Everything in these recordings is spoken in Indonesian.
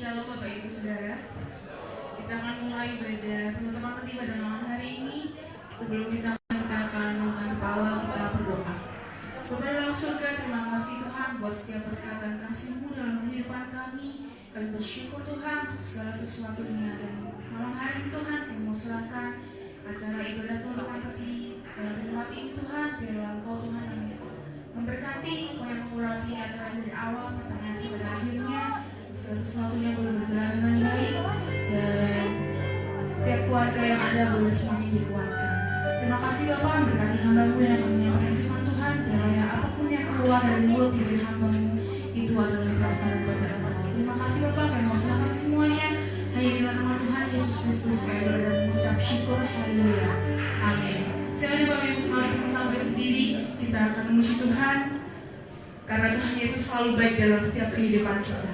Shalom Bapak Ibu Saudara. Kita akan mulai ibadah penutupan peti pada malam hari ini. Sebelum kita akan mengangkat kepala, kita berdoa. Bapa dalam surga, terima kasih Tuhan buat setiap berkat dan kasih-Mu dalam kehidupan kami. Kami bersyukur Tuhan untuk segala sesuatunya, dan malam hari ini Tuhan kami mau serahkan acara ibadah penutupan peti pada tempat ini Tuhan. Biarlah Engkau Tuhan yang memberkati, Engkau yang mengurapi acara dari awal pertengahan sampai akhirnya. Segala sesuatunya boleh berjalan dengan baik, dan setiap keluarga yang ada boleh semuanya dikuatkan. Terima kasih Bapak, berkati hamba-Mu yang akan menyampaikan firman Tuhan. Biarlah apapun yang keluar dari mulut bibir hamba-Mu itu adalah perasaan kepada Engkau. Terima kasih Bapak, kami mau serahkan semuanya hanya di dalam nama Tuhan Yesus Kristus. Kami berdoa dan mengucap syukur. Haleluya. Amin. Silakan Bapak Ibu semuanya sama-sama berdiri. Kita akan memuji Tuhan karena Tuhan Yesus selalu baik dalam setiap kehidupan kita.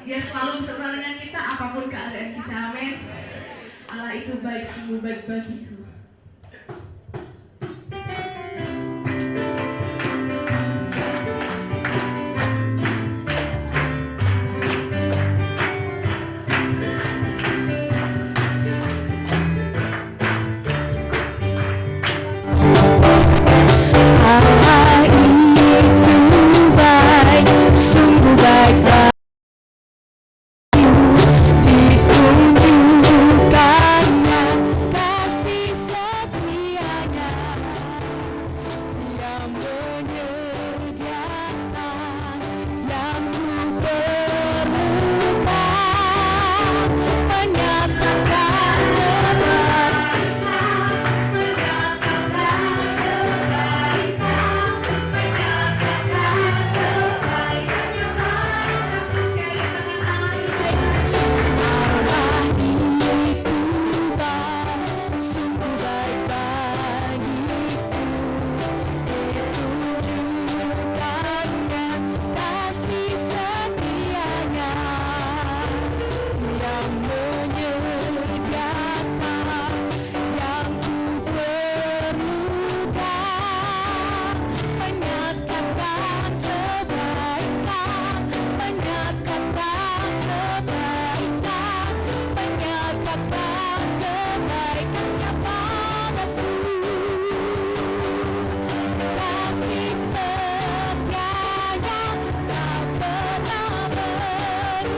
Dia selalu beserta dengan kita apapun keadaan kita. Amin. Allah itu baik, sungguh baik bagiku. Allah itu baik, sungguh baik. Ditunjukkannya kasih menyatakan kebaikannya padaku. Kasih setianya tak pernah berubah,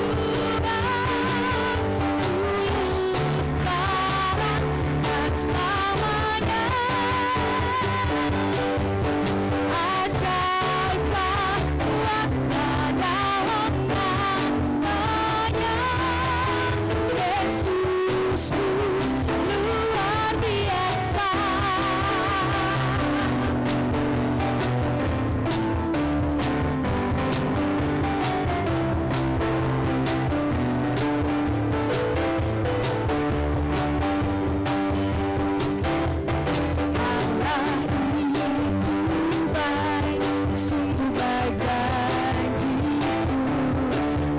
dulu sekarang dan selamanya. Ajaiblah kuasa dalam namanya, Yesusku luar biasa. Allah itu baik, sungguh baik janjiku,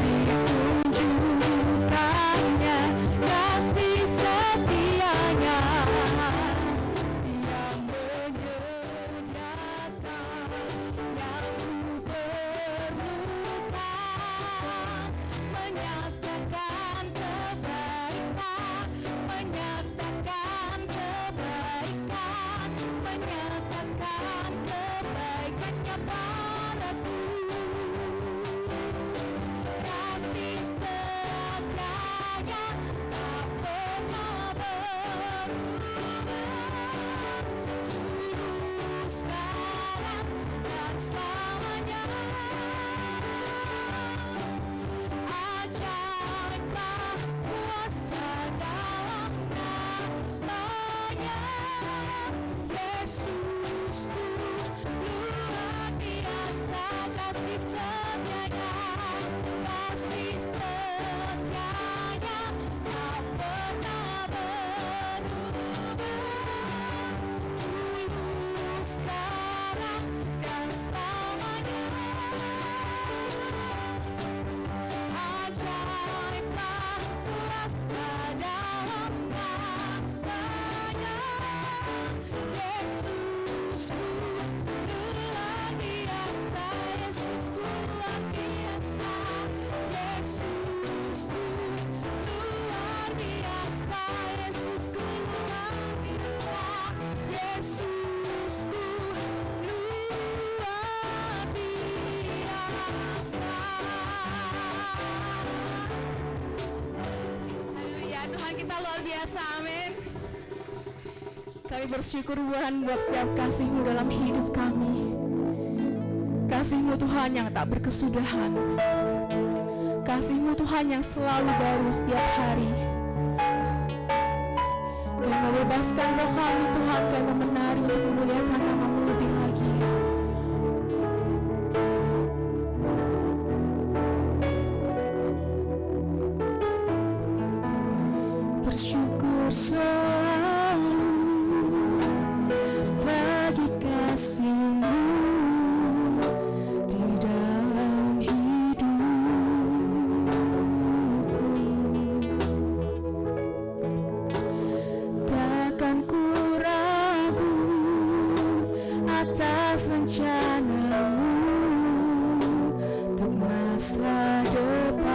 ditunjukkannya kasih setianya. Dia menyediakan yang ku perlukan, menyatakan kebaikan, menyatakan kebaikan, menyatakan kebaikannya padaku. Kasih setianya tak pernah berubah, dulu sekarang dan selamanya. Ajaiblah kuasa dalam namanya, Yesusku luar biasa. Kasih setianya, kasih setianya tak pernah berubah, dulu sekarang dan selamanya. Ajaiblah kuasa dalam namanya, Yesusku luar biasa. Yesusku luar biasa. Yesusku luar biasa. Yesusku luar biasa. Yesusku luar biasa. Haleluya, Tuhan kita luar biasa, amin. Kami bersyukur Tuhan buat setiap kasih-Mu dalam hidup kami. Kasih-Mu Tuhan yang tak berkesudahan, kasih-Mu Tuhan yang selalu baru setiap hari. Kami membebaskan roh kami Tuhan, kami memenari untuk memuliakan nama-Mu lebih lagi. Bersyukur selalu bagi kasih-Mu di dalam hidupku. Takkan ku ragu atas rencana-Mu untuk masa depanku.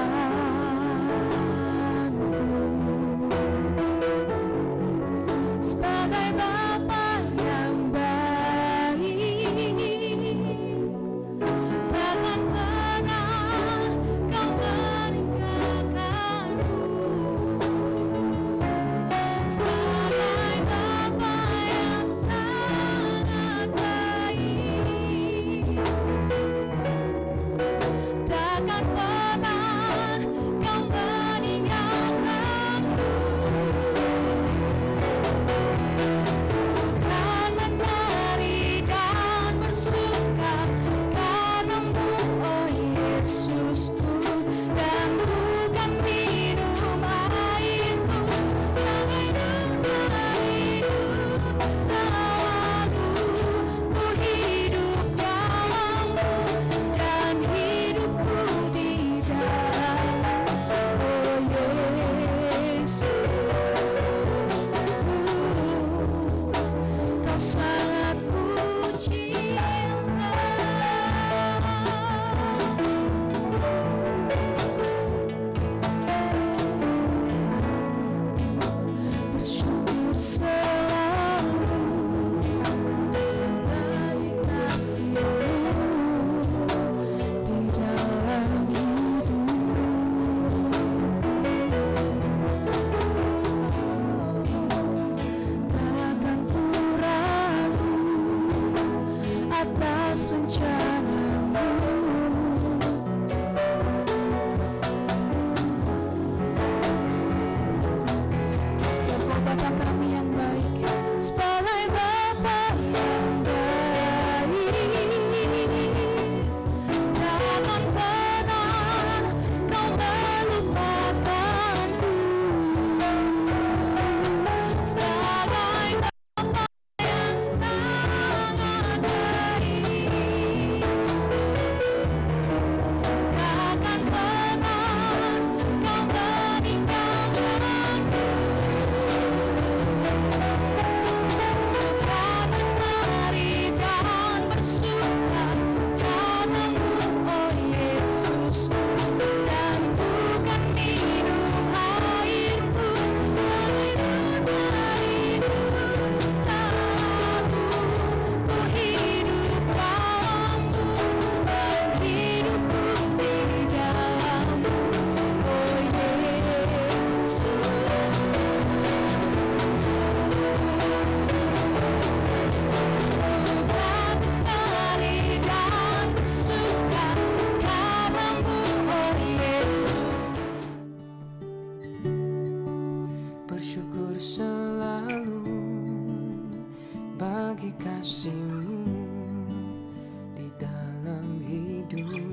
bersyukur selalu bagi kasih-Mu di dalam hidupku.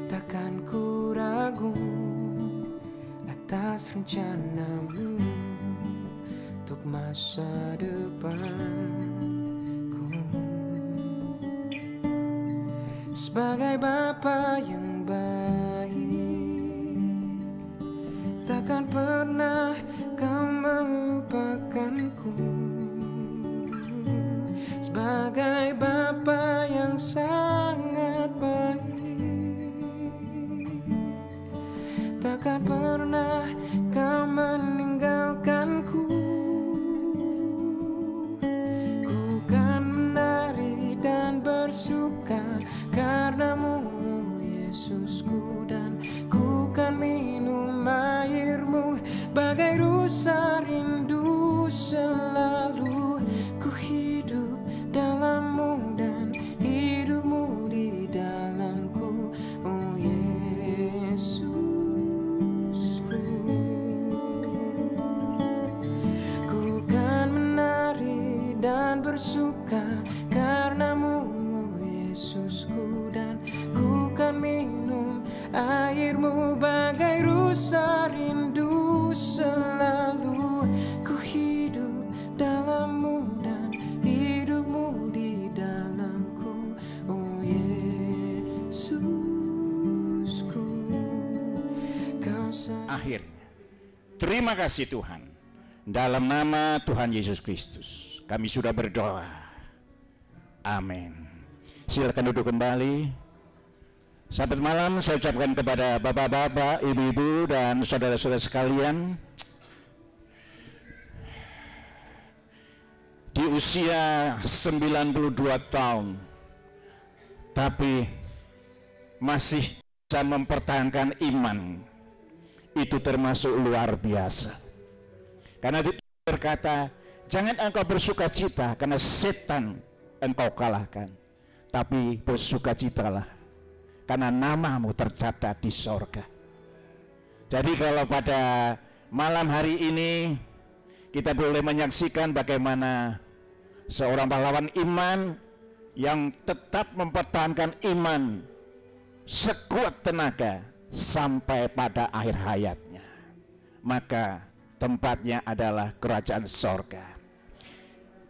Takkan ku ragu atas rencana-Mu untuk masa depanku. Sebagai Bapa yang baik, takkan pernah Kau melupakanku. Sebagai Bapa yang sangat baik, takkan pernah Kau meninggalkanku. Ku kan menari dan bersuka karena-Mu, Yesusku, dan ku kan minum air-Mu bagai rusa rindu selalu. Ku hidup dalam-Mu dan hidup-Mu di dalamku, oh Yesusku. Ku kan menari dan bersuka karena-Mu, oh Yesusku, dan ku kan minum air-Mu bagai rusa rindu selalu. Ku hidup dalam-Mu dan hidup-Mu di dalamku, oh Yesusku. Akhirnya, terima kasih Tuhan. Dalam nama Tuhan Yesus Kristus kami sudah berdoa. Amin. Silakan duduk kembali. Sahabat malam, saya ucapkan kepada bapak-bapak, ibu-ibu, dan saudara-saudara sekalian, di usia 92 tahun tapi masih bisa mempertahankan iman, itu termasuk luar biasa. Karena itu berkata, jangan engkau bersukacita karena setan engkau kalahkan, tapi bersukacitalah karena namamu tercatat di sorga. Jadi kalau pada malam hari ini kita boleh menyaksikan bagaimana seorang pahlawan iman yang tetap mempertahankan iman sekuat tenaga sampai pada akhir hayatnya, maka tempatnya adalah kerajaan sorga.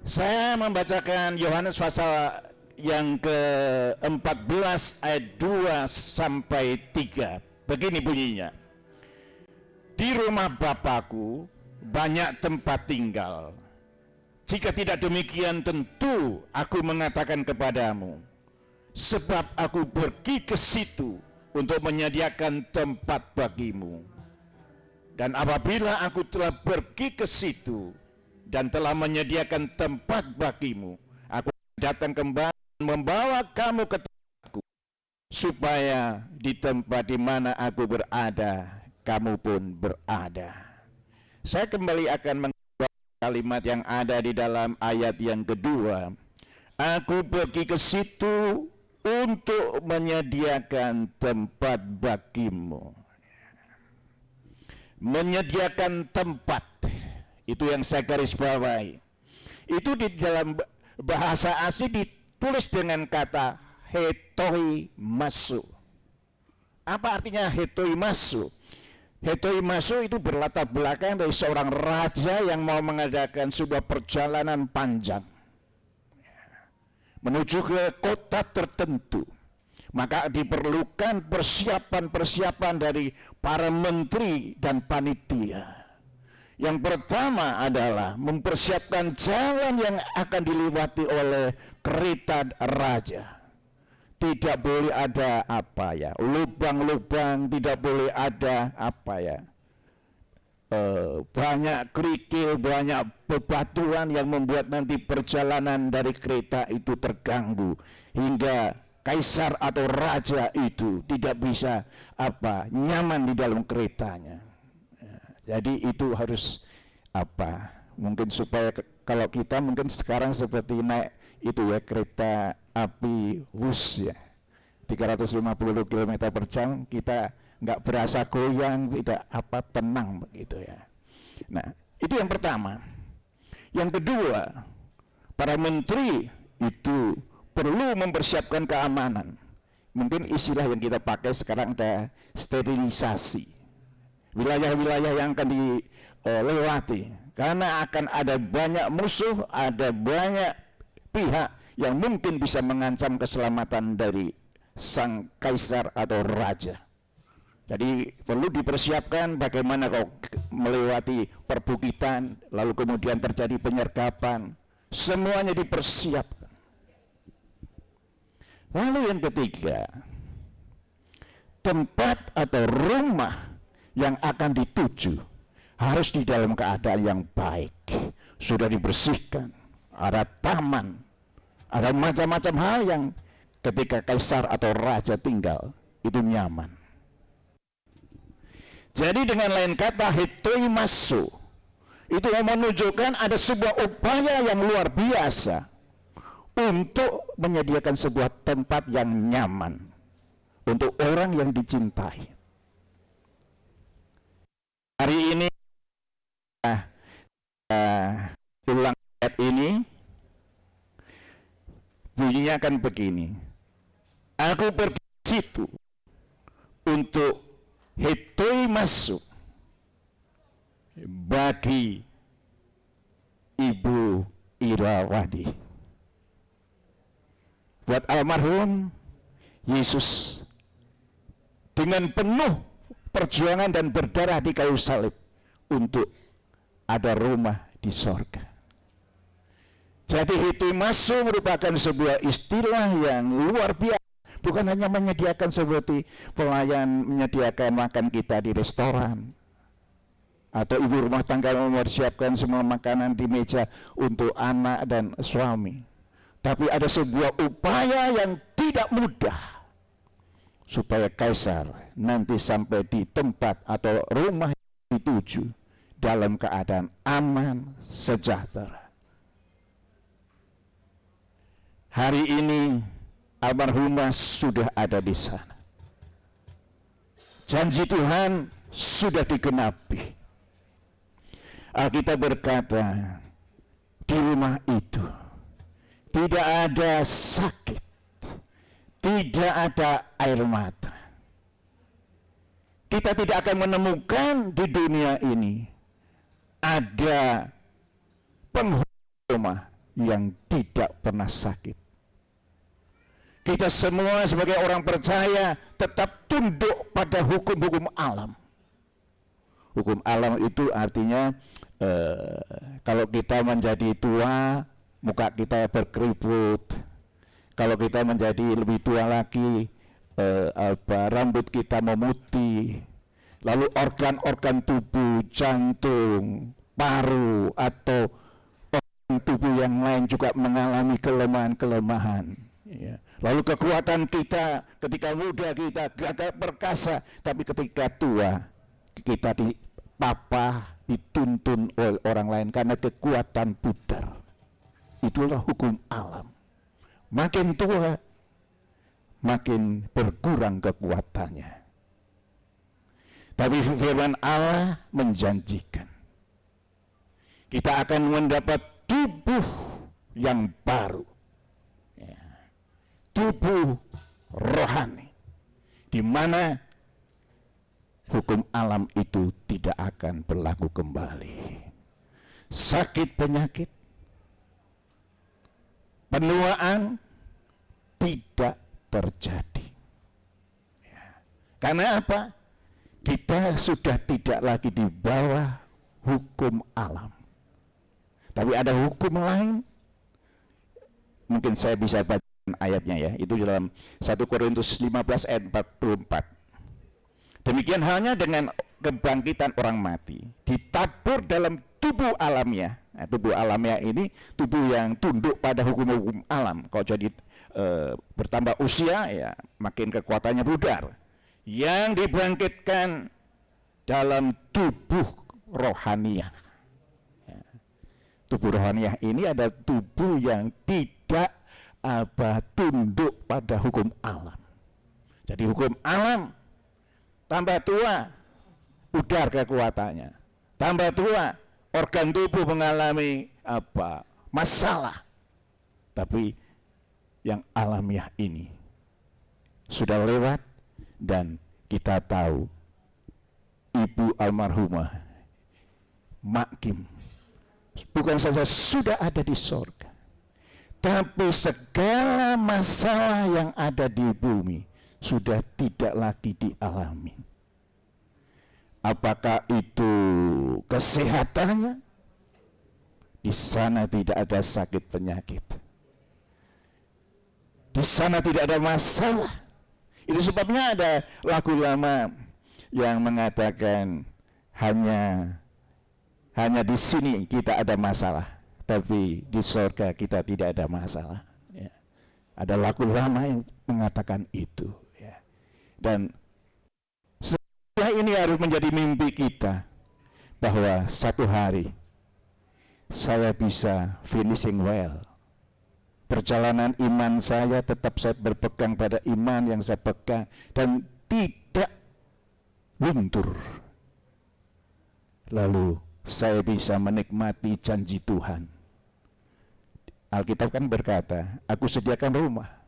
Saya membacakan Yohanes pasal yang ke-14 ayat 2 sampai 3. Begini bunyinya. Di rumah Bapakku banyak tempat tinggal. Jika tidak demikian, tentu aku mengatakan kepadamu, sebab aku pergi ke situ untuk menyediakan tempat bagimu. Dan apabila aku telah pergi ke situ dan telah menyediakan tempat bagimu, aku datang kembali membawa kamu ke tempatku, supaya di tempat di mana aku berada, kamu pun berada. Saya kembali akan mengubah kalimat yang ada di dalam ayat yang kedua. Aku pergi ke situ untuk menyediakan tempat bagimu. Menyediakan tempat, itu yang saya garis bawahi. Itu di dalam bahasa asli ditulis dengan kata hetoi masu. Apa artinya hetoi masu? Hetoi masu itu berlatar belakang dari seorang raja yang mau mengadakan sebuah perjalanan panjang menuju ke kota tertentu. Maka diperlukan persiapan-persiapan dari para menteri dan panitia. Yang pertama adalah mempersiapkan jalan yang akan dilewati oleh kereta raja. Tidak boleh ada lubang-lubang, tidak boleh ada banyak kerikil, banyak bebatuan yang membuat nanti perjalanan dari kereta itu terganggu, hingga kaisar atau raja itu tidak bisa nyaman di dalam keretanya. Jadi itu harus mungkin supaya kalau kita mungkin sekarang seperti naik itu ya kereta api Hus ya, 350 km per jam, kita nggak berasa goyang, tidak apa, tenang begitu ya. Nah, itu yang pertama. Yang kedua, para menteri itu perlu mempersiapkan keamanan. Mungkin istilah yang kita pakai sekarang ada sterilisasi wilayah-wilayah yang akan dilewati, karena akan ada banyak musuh, ada banyak pihak yang mungkin bisa mengancam keselamatan dari sang kaisar atau raja. Jadi perlu dipersiapkan bagaimana kau melewati perbukitan, lalu kemudian terjadi penyergapan, semuanya dipersiapkan. Lalu yang ketiga, tempat atau rumah yang akan dituju harus di dalam keadaan yang baik, sudah dibersihkan, ada taman, ada macam-macam hal yang ketika kaisar atau raja tinggal itu nyaman. Jadi dengan lain kata, hetoimasso itu menunjukkan ada sebuah upaya yang luar biasa untuk menyediakan sebuah tempat yang nyaman untuk orang yang dicintai. Hari ini ulang ayat ini bunyinya akan begini. Aku pergi ke situ untuk hetoimasso bagi Ibu Irawadi. Buat almarhum Yesus dengan penuh perjuangan dan berdarah di kayu salib untuk ada rumah di sorga. Jadi hetoimasso merupakan sebuah istilah yang luar biasa. Bukan hanya menyediakan seperti pelayan menyediakan makan kita di restoran, atau ibu rumah tangga mempersiapkan semua makanan di meja untuk anak dan suami. Tapi ada sebuah upaya yang tidak mudah supaya kaisar nanti sampai di tempat atau rumah yang dituju dalam keadaan aman, sejahtera. Hari ini almarhumah sudah ada di sana. Janji Tuhan sudah digenapi. Alkitab berkata, di rumah itu tidak ada sakit, tidak ada air mata. Kita tidak akan menemukan di dunia ini ada penghuni rumah yang tidak pernah sakit. Kita semua sebagai orang percaya tetap tunduk pada hukum-hukum alam. Hukum alam itu artinya kalau kita menjadi tua, muka kita berkeriput. Kalau kita menjadi lebih tua lagi, rambut kita memutih. Lalu organ-organ tubuh, jantung, paru, atau organ tubuh yang lain juga mengalami kelemahan-kelemahan. Ya. Lalu kekuatan kita ketika muda kita gagah perkasa, tapi ketika tua kita dipapah, dituntun oleh orang lain karena kekuatan pudar. Itulah hukum alam. Makin tua, makin berkurang kekuatannya. Tapi firman Allah menjanjikan kita akan mendapat tubuh yang baru, ya. Tubuh rohani, di mana hukum alam itu tidak akan berlaku kembali. Sakit penyakit, penuaan tidak terjadi. Ya. Karena apa? Kita sudah tidak lagi di bawah hukum alam. Tapi ada hukum lain. Mungkin saya bisa baca ayatnya ya. Itu dalam 1 Korintus 15 ayat 44. Demikian halnya dengan kebangkitan orang mati. Ditabur dalam tubuh alamnya. Nah, tubuh alamnya ini tubuh yang tunduk pada hukum-hukum alam. Kalau jadi bertambah usia, ya makin kekuatannya pudar. Yang dibangkitkan dalam tubuh rohaniah. Ya. Tubuh rohaniah ini ada tubuh yang tidak tunduk pada hukum alam. Jadi hukum alam tambah tua, pudar kekuatannya. Tambah tua, organ tubuh mengalami masalah. Tapi yang alamiah ini sudah lewat, dan kita tahu ibu almarhumah Mak Kim bukan saja sudah ada di sorga, tapi segala masalah yang ada di bumi sudah tidak lagi dialami. Apakah itu kesehatannya? Di sana tidak ada sakit penyakit. Di sana tidak ada masalah. Itu sebabnya ada lagu lama yang mengatakan hanya di sini kita ada masalah, tapi di surga kita tidak ada masalah. Ya. Ada lagu lama yang mengatakan itu. Ya. Dan setelah ini harus menjadi mimpi kita bahwa satu hari saya bisa finishing well. Perjalanan iman saya tetap saya berpegang pada iman yang saya pegang dan tidak luntur. Lalu saya bisa menikmati janji Tuhan. Alkitab kan berkata, aku sediakan rumah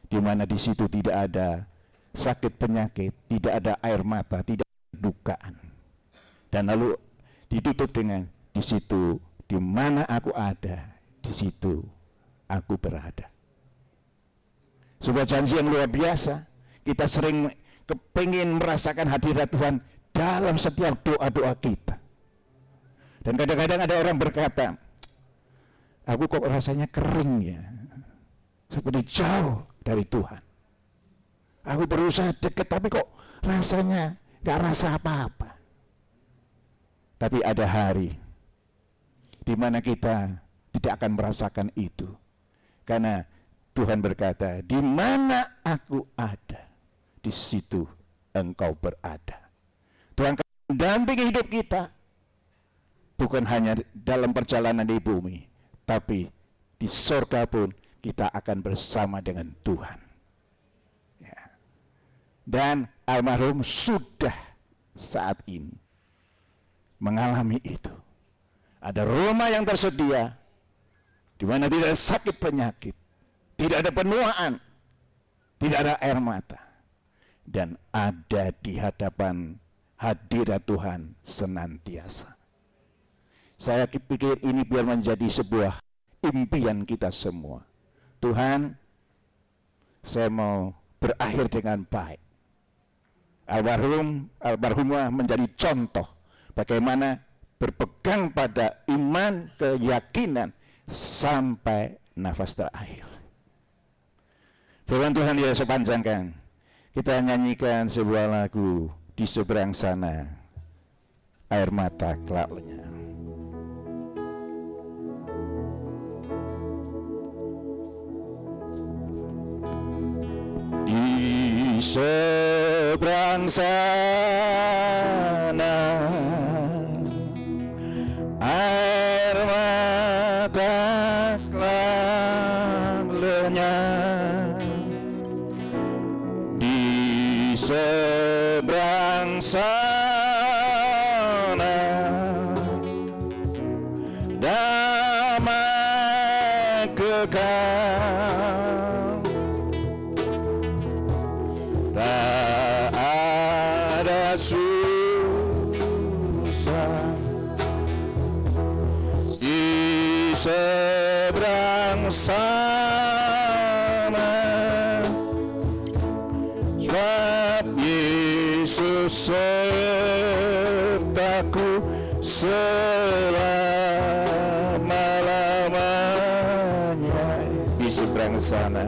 di mana di situ tidak ada sakit penyakit, tidak ada air mata, tidak ada dukaan. Dan lalu ditutup dengan di situ di mana aku ada, di situ aku berada. Sebuah janji yang luar biasa. Kita sering kepingin merasakan hadirat Tuhan dalam setiap doa-doa kita. Dan kadang-kadang ada orang berkata, aku kok rasanya kering ya, seperti jauh dari Tuhan. Aku berusaha dekat tapi kok rasanya gak rasa apa-apa. Tapi ada hari di mana kita tidak akan merasakan itu. Karena Tuhan berkata, di mana aku ada, di situ engkau berada. Tuhan akan mendampingi hidup kita, bukan hanya dalam perjalanan di bumi, tapi di surga pun kita akan bersama dengan Tuhan. Ya. Dan almarhum sudah saat ini mengalami itu. Ada rumah yang tersedia, di mana tidak ada sakit penyakit, tidak ada penuaan, tidak ada air mata, dan ada di hadapan hadirat Tuhan senantiasa. Saya pikir ini biar menjadi sebuah impian kita semua. Tuhan, saya mau berakhir dengan baik. Almarhumah menjadi contoh bagaimana berpegang pada iman, keyakinan sampai nafas terakhir. Firman Tuhan yang saya panjangkan, kita nyanyikan sebuah lagu, di seberang sana air mata kelak lenyap. Di seberang sana air mata kelak lenyap. Di seberang sana damai kekal, tak ada susah. Di seberang sana sebab Yesus sertaku selama-lamanya. Di seberang sana,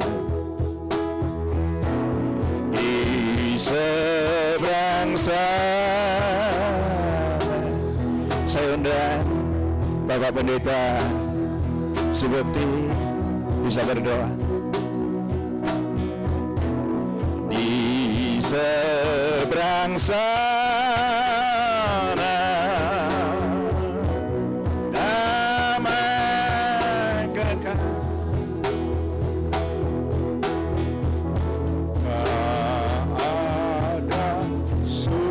di seberang sana. Saya undang Bapak Pendeta Subekti bisa berdoa. Di seberang sana damai kekal, tak ada susah.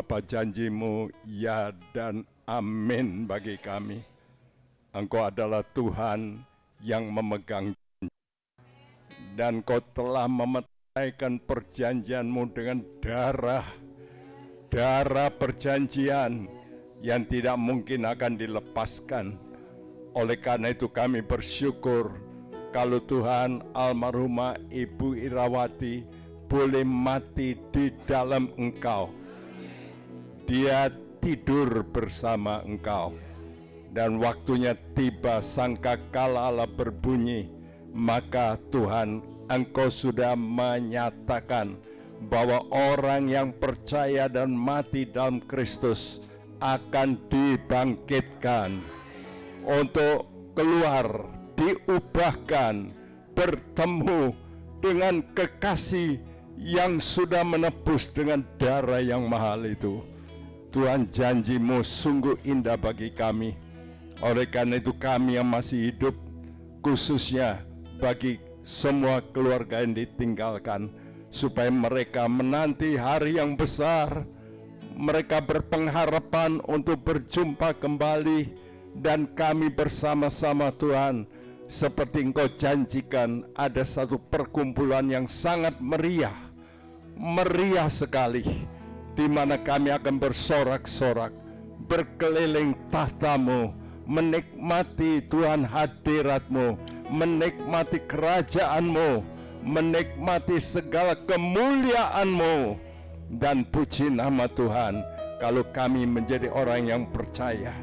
Bapa, janji-Mu ya dan amin bagi kami. Engkau adalah Tuhan yang memegang janji, dan Kau telah memetaikan perjanjian-Mu dengan darah perjanjian yang tidak mungkin akan dilepaskan. Oleh karena itu kami bersyukur kalau Tuhan almarhumah Ibu Irawati boleh mati di dalam Engkau. Dia tidur bersama Engkau, dan waktunya tiba sangkakala Allah berbunyi, maka Tuhan, Engkau sudah menyatakan bahwa orang yang percaya dan mati dalam Kristus akan dibangkitkan untuk keluar, diubahkan, bertemu dengan kekasih yang sudah menebus dengan darah yang mahal itu. Tuhan, janji-Mu sungguh indah bagi kami. Oleh karena itu kami yang masih hidup, khususnya bagi semua keluarga yang ditinggalkan, supaya mereka menanti hari yang besar. Mereka berpengharapan untuk berjumpa kembali, dan kami bersama-sama Tuhan, seperti Engkau janjikan, ada satu perkumpulan yang sangat meriah sekali, di mana kami akan bersorak-sorak, berkeliling tahta-Mu, menikmati Tuhan hadirat-Mu, menikmati kerajaan-Mu, menikmati segala kemuliaan-Mu. Dan puji nama Tuhan kalau kami menjadi orang yang percaya.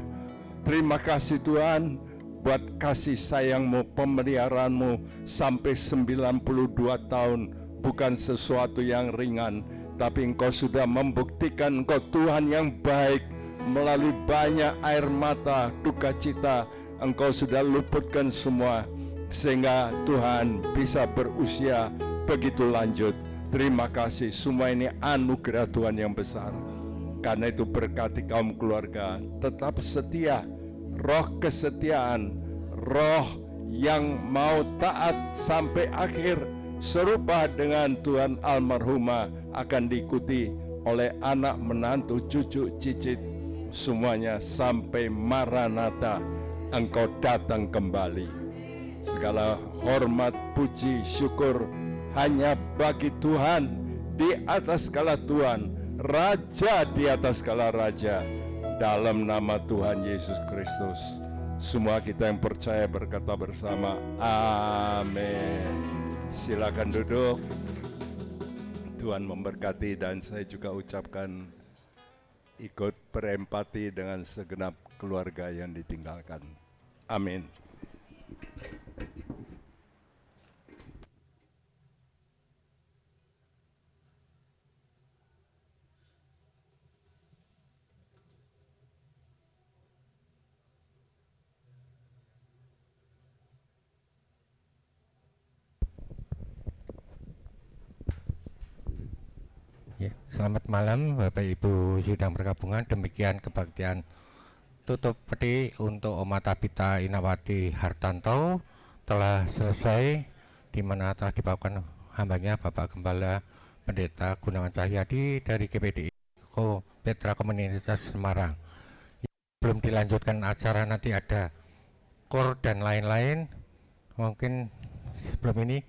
Terima kasih Tuhan buat kasih sayang-Mu, pemeliharaanmu sampai 92 tahun. Bukan sesuatu yang ringan, tapi Engkau sudah membuktikan Engkau Tuhan yang baik. Melalui banyak air mata, duka cita, Engkau sudah luputkan semua, sehingga Tuhan bisa berusia begitu lanjut. Terima kasih, semua ini anugerah Tuhan yang besar. Karena itu berkati kaum keluarga, tetap setia, roh kesetiaan, roh yang mau taat sampai akhir, serupa dengan Tuhan almarhumah, akan diikuti oleh anak, menantu, cucu, cicit, semuanya sampai Maranatha, Engkau datang kembali. Segala hormat, puji, syukur hanya bagi Tuhan, di atas segala Tuhan, Raja di atas segala Raja, dalam nama Tuhan Yesus Kristus. Semua kita yang percaya berkata bersama, amin. Silakan duduk. Tuhan memberkati, dan saya juga ucapkan ikut berempati dengan segenap keluarga yang ditinggalkan. Amin. Ya, selamat malam Bapak Ibu sidang pergabungan. Demikian kebaktian tutup peti untuk Oma Tabita Inawati Hartanto telah selesai, di mana telah dibawakan hambanya Bapak Gembala Pendeta Gunawan Cahyadi dari GPDI Petra Komunitas Semarang. Belum dilanjutkan acara, nanti ada kor dan lain-lain. Mungkin sebelum ini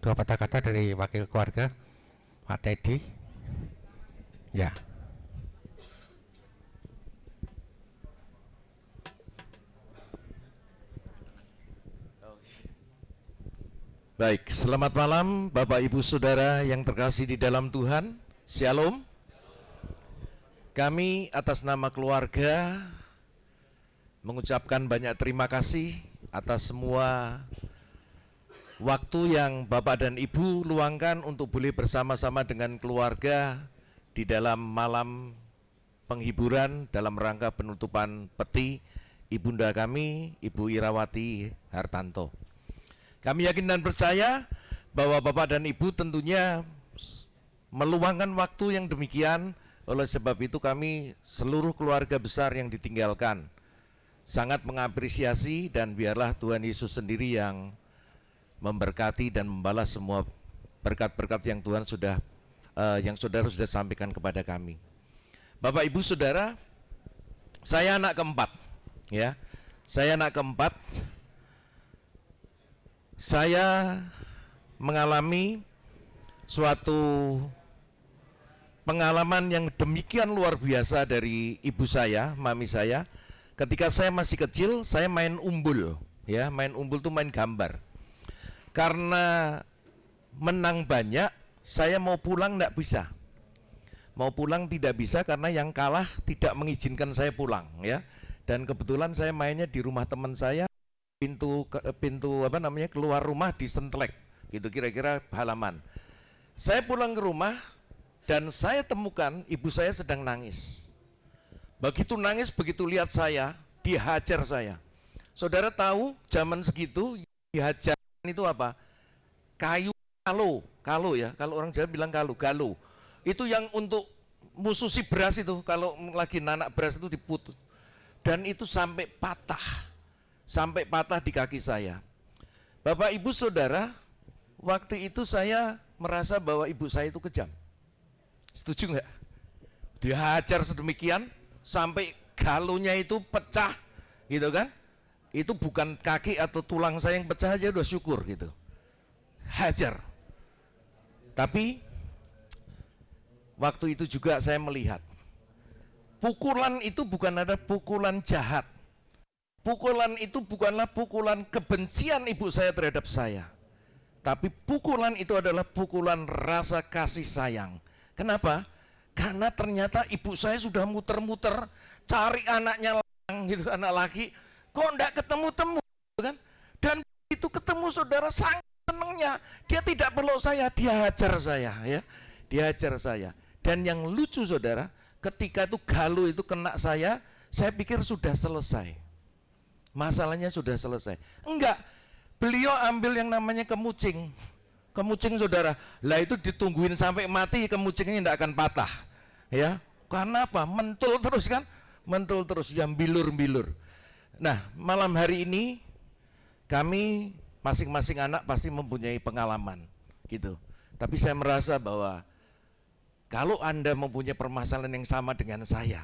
dua patah kata dari wakil keluarga Pak Teddy. Ya. Baik, selamat malam Bapak Ibu Saudara yang terkasih di dalam Tuhan. Shalom. Kami atas nama keluarga mengucapkan banyak terima kasih atas semua waktu yang Bapak dan Ibu luangkan untuk boleh bersama-sama dengan keluarga di dalam malam penghiburan dalam rangka penutupan peti Ibunda kami, Ibu Irawati Hartanto. Kami yakin dan percaya bahwa Bapak dan Ibu tentunya meluangkan waktu yang demikian. Oleh sebab itu kami seluruh keluarga besar yang ditinggalkan sangat mengapresiasi, dan biarlah Tuhan Yesus sendiri yang memberkati dan membalas semua berkat-berkat yang Tuhan sudah yang saudara sudah sampaikan kepada kami. Bapak Ibu Saudara, saya anak keempat, ya. Saya anak keempat. Saya mengalami suatu pengalaman yang demikian luar biasa dari ibu saya, mami saya. Ketika saya masih kecil, saya main umbul, ya, main umbul tuh main gambar. Karena menang banyak, saya mau pulang tidak bisa. Mau pulang tidak bisa karena yang kalah tidak mengizinkan saya pulang, ya. Dan kebetulan saya mainnya di rumah teman saya, pintu keluar rumah disentlek, gitu kira-kira halaman. Saya pulang ke rumah dan saya temukan ibu saya sedang nangis. Begitu nangis, begitu lihat saya, dihajar saya. Saudara tahu zaman segitu dihajar itu apa? Kayu kalo ya, kalau orang Jawa bilang galo. Itu yang untuk mususi beras itu, kalau lagi nanak beras itu diputus. Dan itu sampai patah di kaki saya. Bapak Ibu Saudara, waktu itu saya merasa bahwa ibu saya itu kejam. Setuju nggak? Dihajar sedemikian sampai galonya itu pecah, gitu kan? Itu bukan kaki atau tulang saya yang pecah aja udah syukur gitu. Hajar. Tapi waktu itu juga saya melihat pukulan itu bukan ada pukulan jahat. Pukulan itu bukanlah pukulan kebencian ibu saya terhadap saya. Tapi pukulan itu adalah pukulan rasa kasih sayang. Kenapa? Karena ternyata ibu saya sudah muter-muter cari anaknya gitu, anak laki, kok enggak ketemu-temu, kan? Dan itu ketemu saudara sangat senangnya. Dia tidak peluk saya, dia hajar saya, ya. Dia hajar saya. Dan yang lucu saudara, ketika itu galo itu kena saya pikir sudah selesai. Masalahnya sudah selesai. Enggak, beliau ambil yang namanya kemucing. Kemucing saudara, lah itu ditungguin sampai mati, kemucingnya tidak akan patah. Ya, karena apa? Mentul terus kan? Mentul terus, yang bilur-bilur. Nah, malam hari ini kami masing-masing anak pasti mempunyai pengalaman gitu. Tapi saya merasa bahwa kalau Anda mempunyai permasalahan yang sama dengan saya,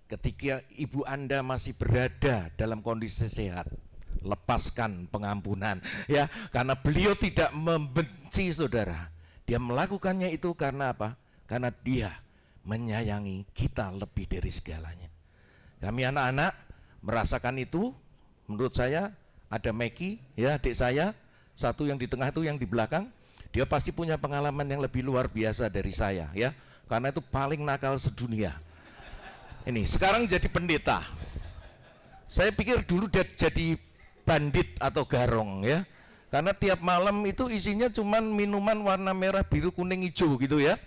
ketika ibu Anda masih berada dalam kondisi sehat, lepaskan pengampunan, ya, karena beliau tidak membenci saudara. Dia melakukannya itu karena apa? Karena dia menyayangi kita lebih dari segalanya. Kami anak-anak merasakan itu. Menurut saya ada Meki, ya, adik saya, satu yang di tengah itu, yang di belakang, dia pasti punya pengalaman yang lebih luar biasa dari saya, ya, karena itu paling nakal sedunia. Ini sekarang jadi pendeta. Saya pikir dulu dia jadi bandit atau garong, ya, karena tiap malam itu isinya cuman minuman warna merah, biru, kuning, hijau gitu, ya.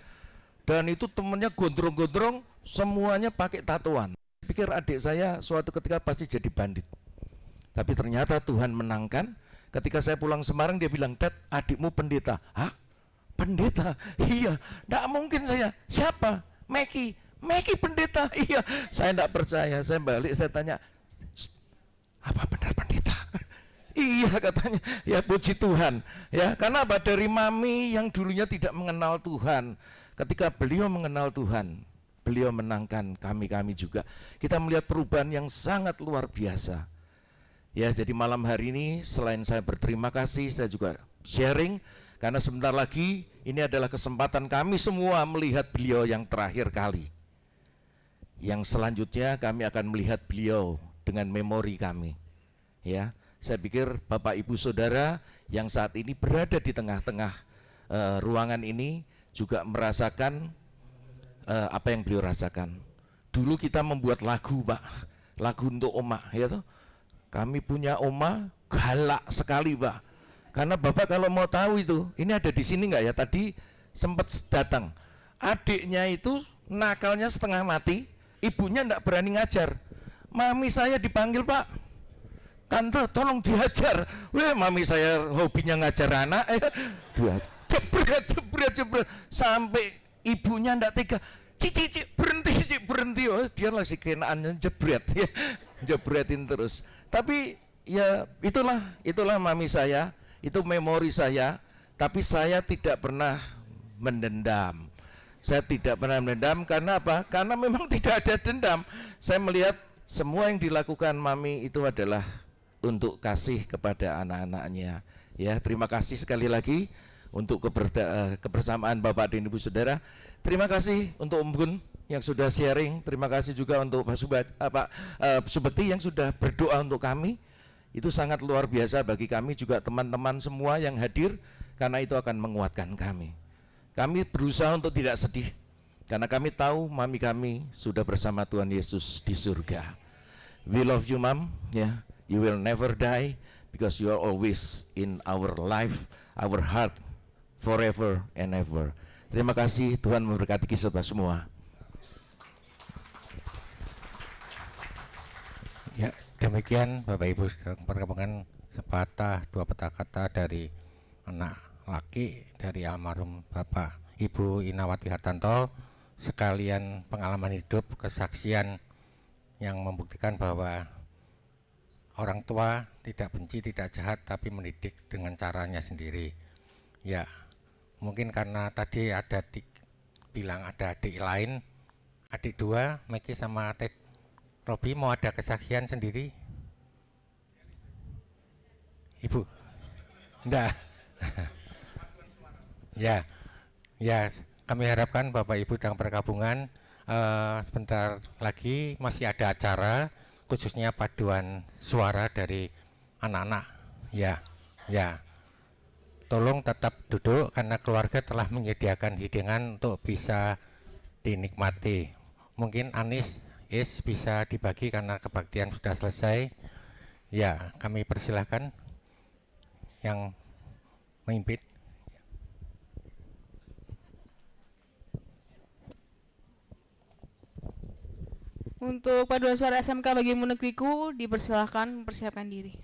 Dan itu temennya gondrong-gondrong, semuanya pakai tatoan. Saya pikir adik saya suatu ketika pasti jadi bandit. Tapi ternyata Tuhan menangkan. Ketika saya pulang Semarang, dia bilang, "Dad, adikmu pendeta." Hah? Pendeta? Iya. Nggak mungkin saya. Siapa? Meki. Meki pendeta? Iya. Saya nggak percaya. Saya balik, saya tanya, "Apa benar pendeta?" Iya katanya. Ya puji Tuhan. Ya, karena apa? Dari mami yang dulunya tidak mengenal Tuhan, ketika beliau mengenal Tuhan, beliau menangkan kami juga. Kita melihat perubahan yang sangat luar biasa. Ya, jadi malam hari ini selain saya berterima kasih, saya juga sharing, karena sebentar lagi ini adalah kesempatan kami semua melihat beliau yang terakhir kali. Yang selanjutnya kami akan melihat beliau dengan memori kami. Ya, saya pikir Bapak Ibu Saudara yang saat ini berada di tengah-tengah ruangan ini juga merasakan apa yang beliau rasakan. Dulu kita membuat lagu, Pak, lagu untuk Oma, ya toh. Kami punya Oma galak sekali, Pak. Karena Bapak kalau mau tahu itu, ini ada di sini nggak ya? Tadi sempat datang. Adiknya itu nakalnya setengah mati, ibunya nggak berani ngajar. Mami saya dipanggil, Pak. Tante, tolong diajar. Weh, mami saya hobinya ngajar anak, jebret, sampai ibunya ndak tega. Cici, berhenti. Oh, dia masih kenaannya jebret, ya, jebretin terus. Tapi ya itulah mami saya, itu memori saya. Tapi saya tidak pernah mendendam. Saya tidak pernah mendendam. Karena apa? Karena memang tidak ada dendam. Saya melihat semua yang dilakukan Mami itu adalah untuk kasih kepada anak-anaknya. Ya, terima kasih sekali lagi untuk kebersamaan Bapak dan Ibu Saudara. Terima kasih untuk Om Gun yang sudah sharing. Terima kasih juga untuk Pak Subekti yang sudah berdoa untuk kami. Itu sangat luar biasa bagi kami juga, teman-teman semua yang hadir, karena itu akan menguatkan kami. Kami berusaha untuk tidak sedih karena kami tahu Mami kami sudah bersama Tuhan Yesus di surga. We love you, Mam. Ya, you will never die because you are always in our life, our heart, forever and ever. Terima kasih, Tuhan memberkati kita semua. Ya, demikian Bapak Ibu sedang perkembangan sepatah dua patah kata dari anak laki dari almarhum Bapak Ibu Inawati Hartanto, sekalian pengalaman hidup, kesaksian yang membuktikan bahwa orang tua tidak benci, tidak jahat, tapi mendidik dengan caranya sendiri. Ya, mungkin karena tadi ada bilang ada adik lain, adik dua, Meki sama Ted Robi, mau ada kesaksian sendiri? Ibu? Enggak. Ya, kami harapkan Bapak Ibu dan pergabungan sebentar lagi masih ada acara, khususnya paduan suara dari anak-anak. Ya. Tolong tetap duduk karena keluarga telah menyediakan hidangan untuk bisa dinikmati. Mungkin Anis bisa dibagi karena kebaktian sudah selesai. Ya, kami persilahkan yang memimpin. Untuk paduan suara SMK Bagimu Negeriku dipersilahkan mempersiapkan diri.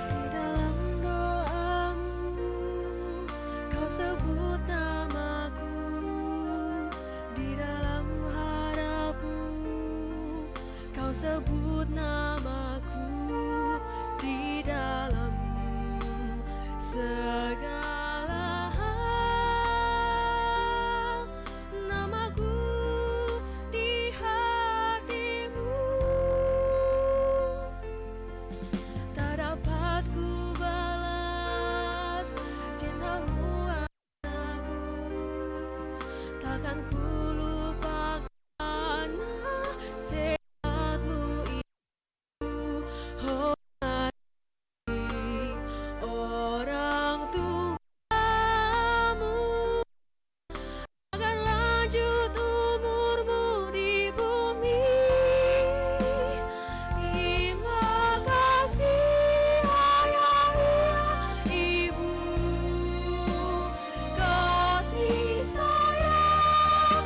Di dalam doamu kau sebut namaku, di dalam harapmu kau sebut namaku, di dalam segala hal namaku di hatimu. Tak dapat ku balas cintamu padaku, takkan ku lupakan nasihatmu itu. Oh, orang tuamu akan lanjut umurmu di bumi. Terima kasih ayah, ibu, kasih sayang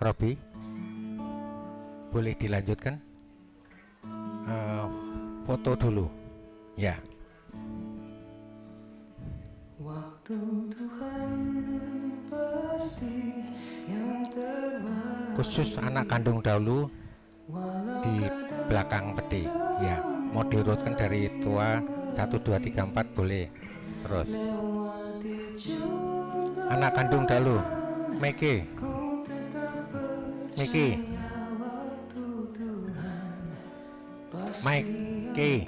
Robi, boleh dilanjutkan? Foto dulu, ya. Waktu Tuhan pasti yang terbaik. Khusus anak kandung dahulu di belakang peti, ya. Mau diurutkan dari tua 1, 2, 3, 4 boleh. Terus anak kandung dahulu, Miki, Miki, Mike,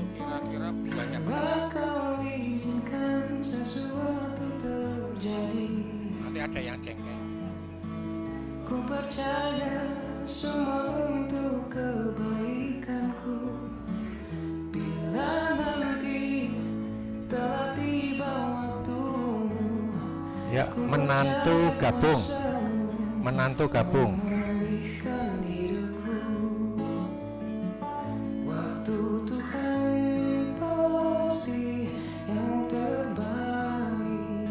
kira-kira banyak Kau izinkan sesuatu terjadi. nanti ada yang cengkeh. Ku percaya semua untuk kebaikanku. Bila nanti telah tiba waktumu, Ya, menantu gabung, menantu gabung. memulihkan hidupku. Waktu Tuhan pasti yang terbaik.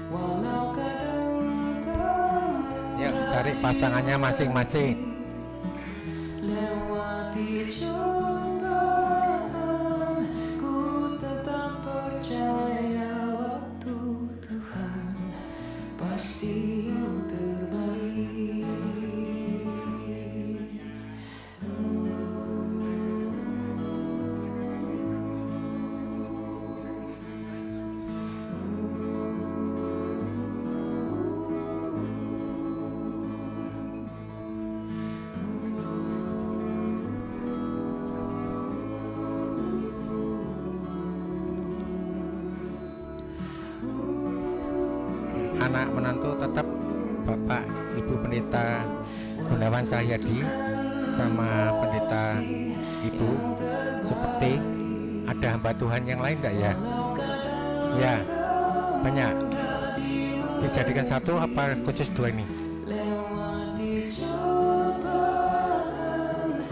Walau kadang tak Ya, cari pasangannya masing-masing. lewati cobaan, ku tetap percaya waktu Tuhan pasti yang terbaik. Anak menantu tetap Bapak Ibu Pendeta Gunawan Cahyadi sama Pendeta Ibu seperti ada hamba Tuhan yang lain enggak ya? Ya, banyak. Dijadikan satu apa khusus dua ini?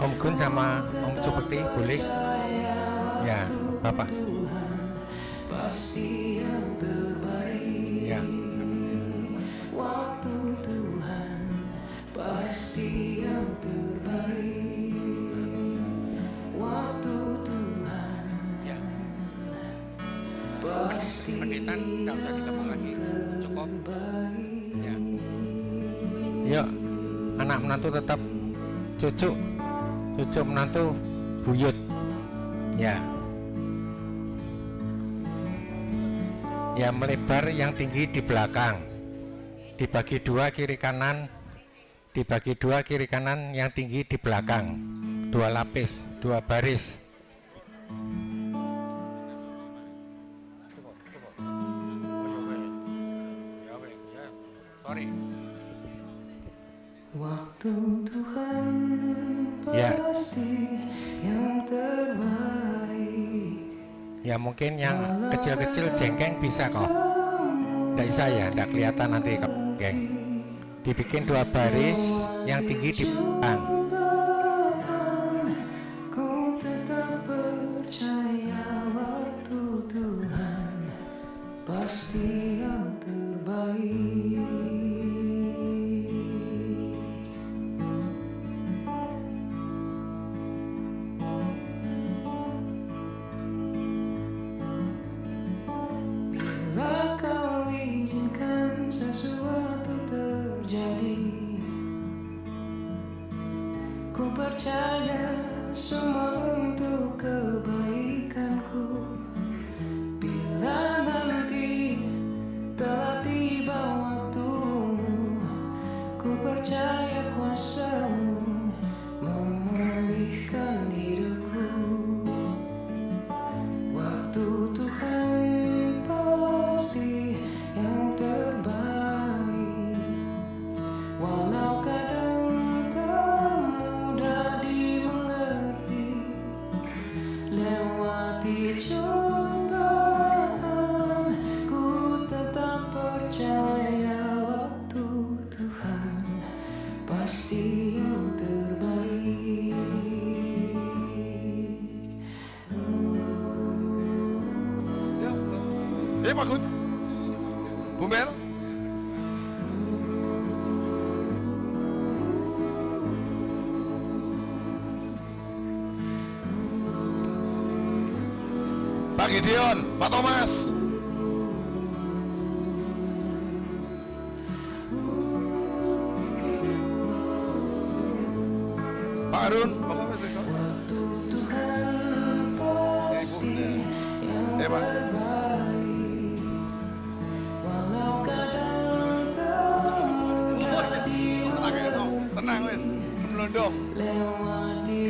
Om Gun sama Om Supekti boleh? Ya, Bapak. Pasti yang terbaik. Ya. Waktu Tuhan pasti yang terbaik. Waktu Tuhan Ya. pasti Pendeta enggak usah digabung lagi. Cukup. Ya. Yuk, anak menantu tetap cucu menantu buyut. Ya. Ya, melebar yang tinggi di belakang. Dibagi dua kiri kanan. Dibagi dua kiri kanan yang tinggi di belakang. 2 lapis, 2 baris. Sorry. Waktu Tuhan Ya. pasti yang terbaik. Ya mungkin yang kecil-kecil jengkeng bisa kok. Nggak bisa ya, nggak kelihatan nanti geng. Dibikin 2 baris yang tinggi di belakang. Ku tetap percaya waktu Tuhan pasti yang terbaik. Bila kau izinkan sesuatu terjadi, ku percaya semua untuk kebaikanku. Bila nanti telah tiba waktumu, ku percaya kuasa-Mu memulihkan hidupku. Waktu Tuhan pasti yang terbaik. Walau kadang tak mudah dimengerti, lewati cobaan, ku tetap percaya waktu Tuhan pasti yang terbaik. Pak Gun. Bu Mel. Pak Gideon, Pak Thomas. Pak Arun, monggo Mas Desa. Tuhan pasti yang Pak. terbaik, walau kadang tak mudah Tenang wis, melondong. dilewati